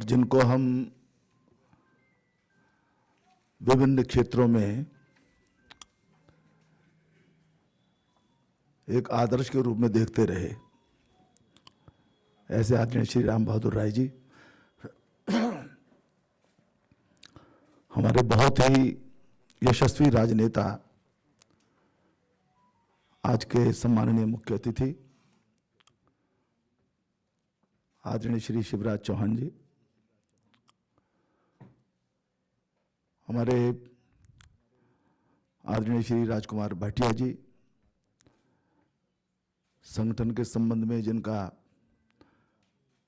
और जिनको हम विभिन्न क्षेत्रों में एक आदर्श के रूप में देखते रहे, ऐसे आदरणीय श्री राम बहादुर राय जी हमारे बहुत ही यशस्वी राजनेता, आज के सम्माननीय मुख्य अतिथि आदरणीय श्री शिवराज चौहान जी, हमारे आदरणीय श्री राजकुमार भाटिया जी, संगठन के संबंध में जिनका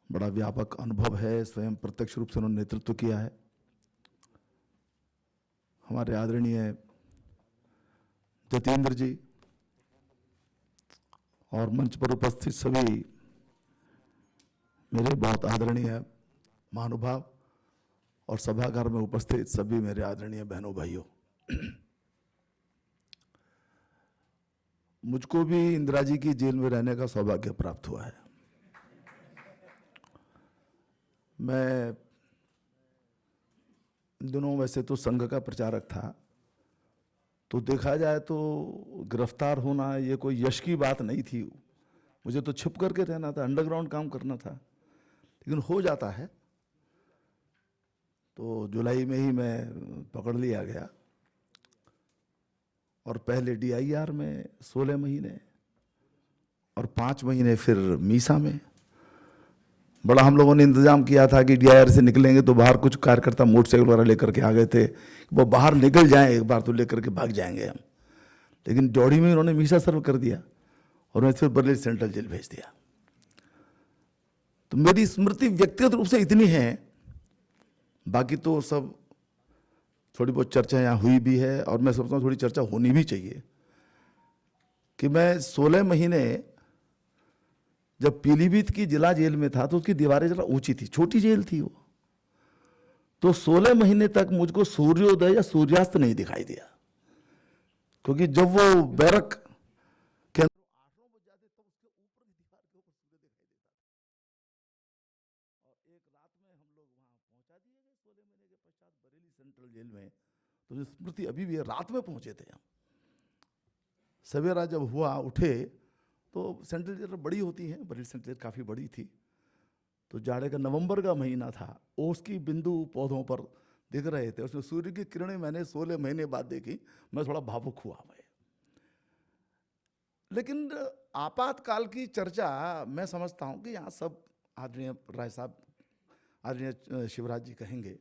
बड़ा व्यापक अनुभव है, स्वयं प्रत्यक्ष रूप से उन्होंने नेतृत्व किया है, हमारे आदरणीय जतेंद्र जी और मंच पर उपस्थित सभी मेरे बहुत आदरणीय महानुभाव और सभागार में उपस्थित सभी मेरे आदरणीय बहनों भाइयों, मुझको भी इंदिरा जी की जेल में रहने का सौभाग्य प्राप्त हुआ है। मैं इन दिनों वैसे तो संघ का प्रचारक था, तो देखा जाए तो गिरफ्तार होना ये कोई यश की बात नहीं थी। मुझे तो छिप करके रहना था, अंडरग्राउंड काम करना था, लेकिन हो जाता है। तो जुलाई में ही मैं पकड़ लिया गया और पहले DIR में 16 महीने और 5 महीने फिर मीसा में। बड़ा हम लोगों ने इंतजाम किया था कि DIR से निकलेंगे तो बाहर कुछ कार्यकर्ता मोटरसाइकिल वगैरह लेकर के आ गए थे, वो बाहर निकल जाएं एक बार तो लेकर के भाग जाएंगे हम, लेकिन डोडी में उन्होंने मीसा सर्व कर दिया और मैं फिर बरेली सेंट्रल जेल भेज दिया। तो मेरी स्मृति व्यक्तिगत रूप से इतनी है, बाकी तो सब थोड़ी बहुत चर्चा यहाँ हुई भी है और मैं समझता हूँ थोड़ी चर्चा होनी भी चाहिए कि मैं 16 महीने जब पीलीभीत की जिला जेल में था तो उसकी दीवारें जरा ऊंची थी, छोटी जेल थी वो, तो 16 महीने तक मुझको सूर्योदय या सूर्यास्त नहीं दिखाई दिया, क्योंकि जब वो बैरक के अंदर 8 बज जाते तब उसके ऊपर की दीवार के ऊपर सूर्य दिखाई देता था। और एक रात में हम लोग वहां पहुंचा दिए गए 16 महीने के पश्चात बरेली सेंट्रल जेल में, तो स्मृति अभी भी है, रात में पहुंचे थे हम। सवेरा जब हुआ उठे तो सेंट्रल जेल बड़ी होती है, बरेली सेंट्रल जेल काफ़ी बड़ी थी, तो जाड़े का नवंबर का महीना था, ओस की बिंदु पौधों पर दिख रहे थे, उसमें सूर्य की किरणें मैंने 16 महीने बाद देखी, मैं थोड़ा भावुक हुआ भाई। लेकिन आपातकाल की चर्चा मैं समझता हूं कि यहाँ सब आदरणीय राय साहब, आदरणीय शिवराज जी कहेंगे,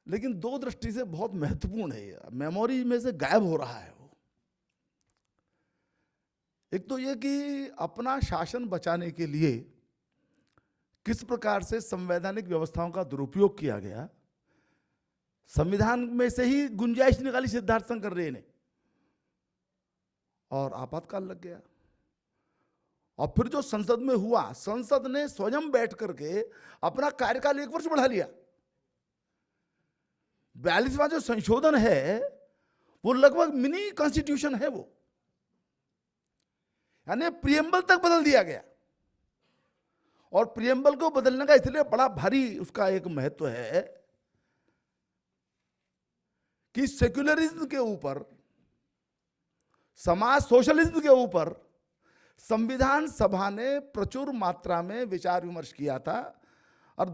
लेकिन दो दृष्टि से बहुत महत्वपूर्ण है, मेमोरी में से गायब हो रहा है वो। एक तो ये कि अपना शासन बचाने के लिए किस प्रकार से संवैधानिक व्यवस्थाओं का दुरुपयोग किया गया, संविधान में से ही गुंजाइश निकाली सिद्धार्थ शंकर रे ने और आपातकाल लग गया। और फिर जो संसद में हुआ, संसद ने स्वयं बैठ करके अपना कार्यकाल 1 वर्ष बढ़ा लिया। 42वां जो संशोधन है वो लगभग मिनी कॉन्स्टिट्यूशन है वो, यानी प्रियम्बल तक बदल दिया गया। और प्रियम्बल को बदलने का इसलिए बड़ा भारी उसका एक महत्व है कि सेक्युलरिज्म के ऊपर, समाज सोशलिज्म के ऊपर संविधान सभा ने प्रचुर मात्रा में विचार विमर्श किया था और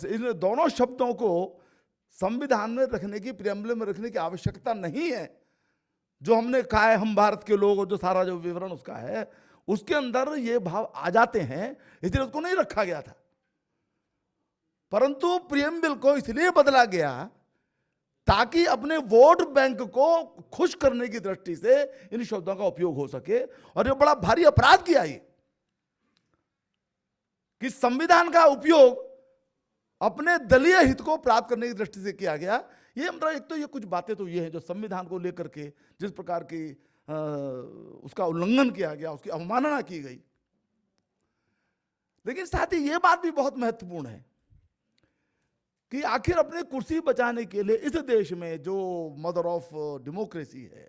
इन दोनों शब्दों को संविधान में रखने की, प्रियम्बल में रखने की आवश्यकता नहीं है। जो हमने कहा है हम भारत के लोग, और जो सारा जो विवरण उसका है उसके अंदर ये भाव आ जाते हैं, इसलिए उसको नहीं रखा गया था। परंतु प्रियम्बल को इसलिए बदला गया ताकि अपने वोट बैंक को खुश करने की दृष्टि से इन शब्दों का उपयोग हो सके। और ये बड़ा भारी अपराध किया ये कि संविधान का उपयोग अपने दलीय हित को प्राप्त करने की दृष्टि से किया गया। ये मतलब एक तो ये कुछ बातें तो ये हैं जो संविधान को लेकर के जिस प्रकार की उसका उल्लंघन किया गया, उसकी अवमानना की गई। लेकिन साथ ही ये बात भी बहुत महत्वपूर्ण है कि आखिर अपने कुर्सी बचाने के लिए इस देश में जो मदर ऑफ डेमोक्रेसी है,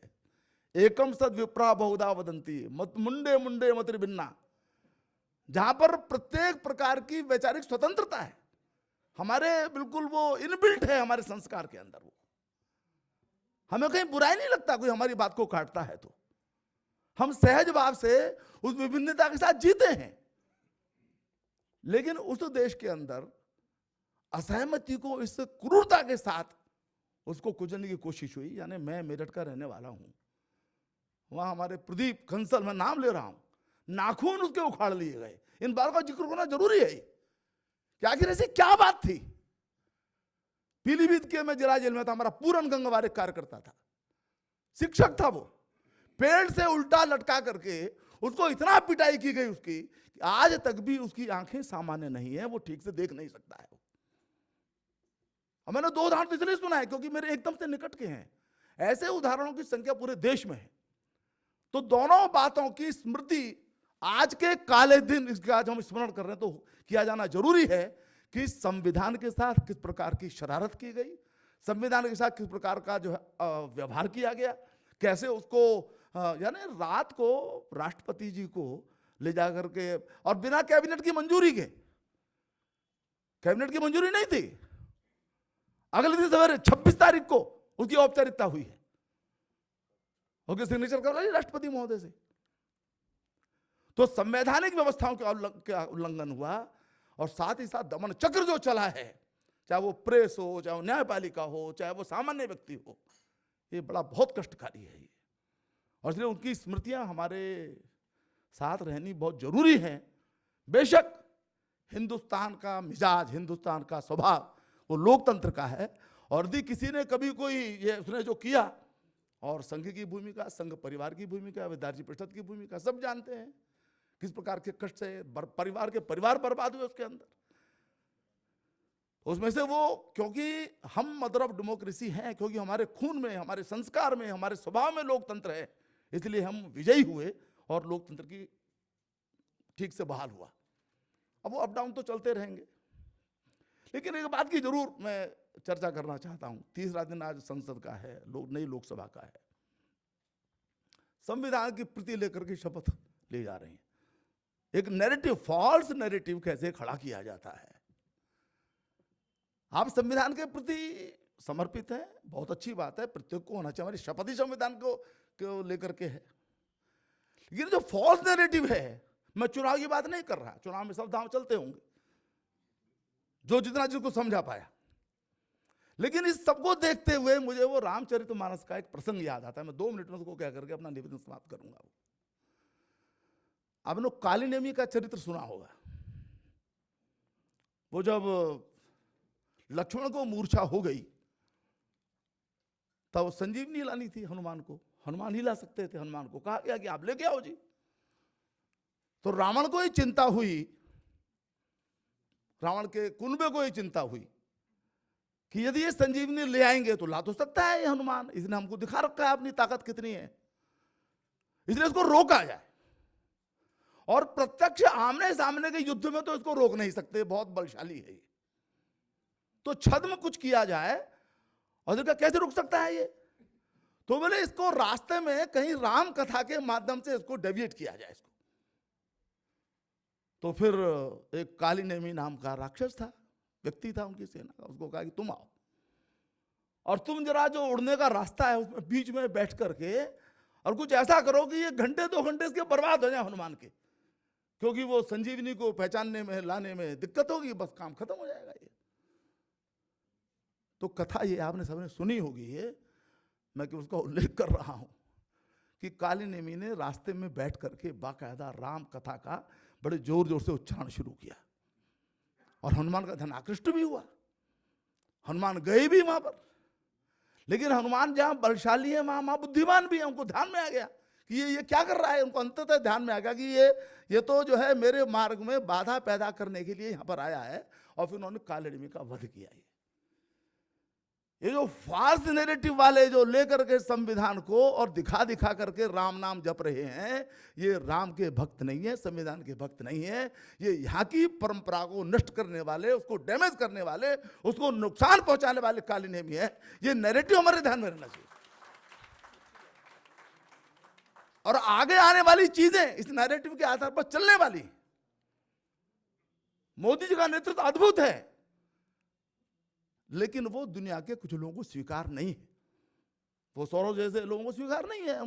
एकम सद विप्रा बहुधा वदंती, मत मुंडे मुंडे मत भिन्ना, जहां पर प्रत्येक प्रकार की वैचारिक स्वतंत्रता है, हमारे बिल्कुल वो इनबिल्ट है हमारे संस्कार के अंदर। वो हमें कहीं बुराई नहीं लगता कोई हमारी बात को काटता है, तो हम सहज भाव से उस विभिन्नता के साथ जीते हैं। लेकिन उस देश के अंदर असहमति को इस क्रूरता के साथ उसको कुचलने की कोशिश हुई। यानी मैं मेरठ का रहने वाला हूं, वहां हमारे प्रदीप कंसल, मैं नाम ले रहा हूं, नाखून उसके उखाड़ लिए गए। इन बातों का जिक्र करना जरूरी है कि आखिर ऐसी क्या बात थी। पीलीभीत के मैं जिला जेल में था, हमारा पूरन गंगवार एक कार्यकर्ता था, शिक्षक था। वो पेड़ से उल्टा लटका करके उसको इतना पिटाई की गई उसकी कि आज तक भी उसकी आंखें सामान्य नहीं है, वो ठीक से देख नहीं सकता है। और मैंने दो उदाहरण इसलिए सुना है क्योंकि मेरे एकदम से निकट के हैं। ऐसे उदाहरणों की संख्या पूरे देश में है। तो दोनों बातों की स्मृति आज के काले दिन इसका आज हम स्मरण कर रहे हैं, तो किया जाना जरूरी है कि संविधान के साथ किस प्रकार की शरारत की गई, संविधान के साथ किस प्रकार का जो है व्यवहार किया गया, कैसे उसको यानी रात को राष्ट्रपति जी को ले जाकर के, और बिना कैबिनेट की मंजूरी के, कैबिनेट की मंजूरी नहीं थी, अगले दिन सवेरे 26 तारीख को उसकी औपचारिकता हुई है, उनके सिग्नेचर करवा ली राष्ट्रपति महोदय से। तो संवैधानिक व्यवस्थाओं का उल्लंघन हुआ, और साथ ही साथ दमन चक्र जो चला है, चाहे वो प्रेस हो, चाहे वो न्यायपालिका हो, चाहे वो सामान्य व्यक्ति हो, ये बड़ा बहुत कष्टकारी है ये। और इसलिए उनकी स्मृतियां हमारे साथ रहनी बहुत जरूरी है। बेशक हिंदुस्तान का मिजाज, हिंदुस्तान का स्वभाव वो लोकतंत्र का है, और यदि किसी ने कभी कोई ये उसने जो किया, और संघ की भूमिका, संघ परिवार की भूमिका, विद्यार्थी परिषद की भूमिका सब जानते हैं किस प्रकार के कष्ट से परिवार बर्बाद हुए उसके अंदर। उसमें से वो, क्योंकि हम मदर ऑफ डेमोक्रेसी हैं, क्योंकि हमारे खून में, हमारे संस्कार में, हमारे स्वभाव में लोकतंत्र है, इसलिए हम विजयी हुए और लोकतंत्र की ठीक से बहाल हुआ। अब वो अप डाउन तो चलते रहेंगे, लेकिन एक बात की जरूर मैं चर्चा करना चाहता हूं। तीसरा दिन आज संसद का है, नई लोकसभा का है, संविधान की प्रति लेकर के शपथ ली जा रही है। एक नैरेटिव, फॉल्स नैरेटिव कैसे खड़ा किया जाता है। आप संविधान के प्रति समर्पित हैं, बहुत अच्छी बात है, प्रत्येक को होना चाहिए, हमारी शपथ ही संविधान को लेकर के है। लेकिन जो फॉल्स नैरेटिव है, मैं चुनाव की बात नहीं कर रहा, चुनाव में सब दांव चलते होंगे, जो जितना जिसको समझा पाया, लेकिन इस सबको देखते हुए मुझे वो रामचरितमानस का एक प्रसंग याद आता है। मैं 2 मिनट में उसको क्या करके अपना निवेदन समाप्त करूंगा। आपने काली नेमी का चरित्र सुना होगा। वो जब लक्ष्मण को मूर्छा हो गई तब संजीवनी लानी थी हनुमान को, हनुमान ही ला सकते थे। हनुमान को कहा गया कि आप लेके आओ जी। तो रावण को ही चिंता हुई, रावण के कुनबे को ही चिंता हुई कि यदि ये संजीवनी ले आएंगे तो ला तो सकता है ये हनुमान, इसने हमको दिखा रखा है अपनी ताकत कितनी है, इसलिए इसको रोका जाए। और प्रत्यक्ष आमने सामने के युद्ध में तो इसको रोक नहीं सकते, बहुत बलशाली है ये, तो छद्म कुछ किया जाए, और इसका कैसे रुक सकता है ये। तो बोले इसको रास्ते में कहीं राम कथा के माध्यम से इसको डेविएट किया जाए इसको। तो फिर एक काली नेमी नाम का राक्षस था, व्यक्ति था उनकी सेना का, उसको कहा कि तुम आओ और तुम जरा जो उड़ने का रास्ता है उसमें बीच में बैठ करके और कुछ ऐसा करो कि ये घंटे 2 घंटे इसके बर्बाद हो जाए हनुमान के, क्योंकि वो संजीवनी को पहचानने में, लाने में दिक्कत होगी, बस काम खत्म हो जाएगा ये। तो कथा ये आपने सबने सुनी होगी, ये मैं कि उसका उल्लेख कर रहा हूं कि काली नेमी ने रास्ते में बैठ करके बाकायदा राम कथा का बड़े जोर जोर से उच्चारण शुरू किया, और हनुमान का ध्यान आकृष्ट भी हुआ। हनुमान गए भी वहां पर, लेकिन हनुमान जहां बलशाली है वहां बुद्धिमान भी है। उनको ध्यान में आ गया कि ये क्या कर रहा है। उनको अंततः ध्यान में आ गया कि ये तो जो है मेरे मार्ग में बाधा पैदा करने के लिए यहां पर आया है, और फिर उन्होंने काली नेमी का वध किया। ये जो फाल्स नैरेटिव वाले जो लेकर के संविधान को और दिखा दिखा करके राम नाम जप रहे हैं, ये राम के भक्त नहीं है, संविधान के भक्त नहीं है। ये यहाँ की परंपरा को नष्ट करने वाले, उसको डैमेज करने वाले, उसको नुकसान पहुंचाने वाले काली नेमी है। ये नैरेटिव हमारे ध्यान में रहना चाहिए, और आगे आने वाली चीजें इस नैरेटिव के आधार पर चलने वाली। मोदी जी का नेतृत्व अद्भुत है, लेकिन वो दुनिया के कुछ लोगों को स्वीकार नहीं है। वो सौरव जैसे लोगों को स्वीकार नहीं है।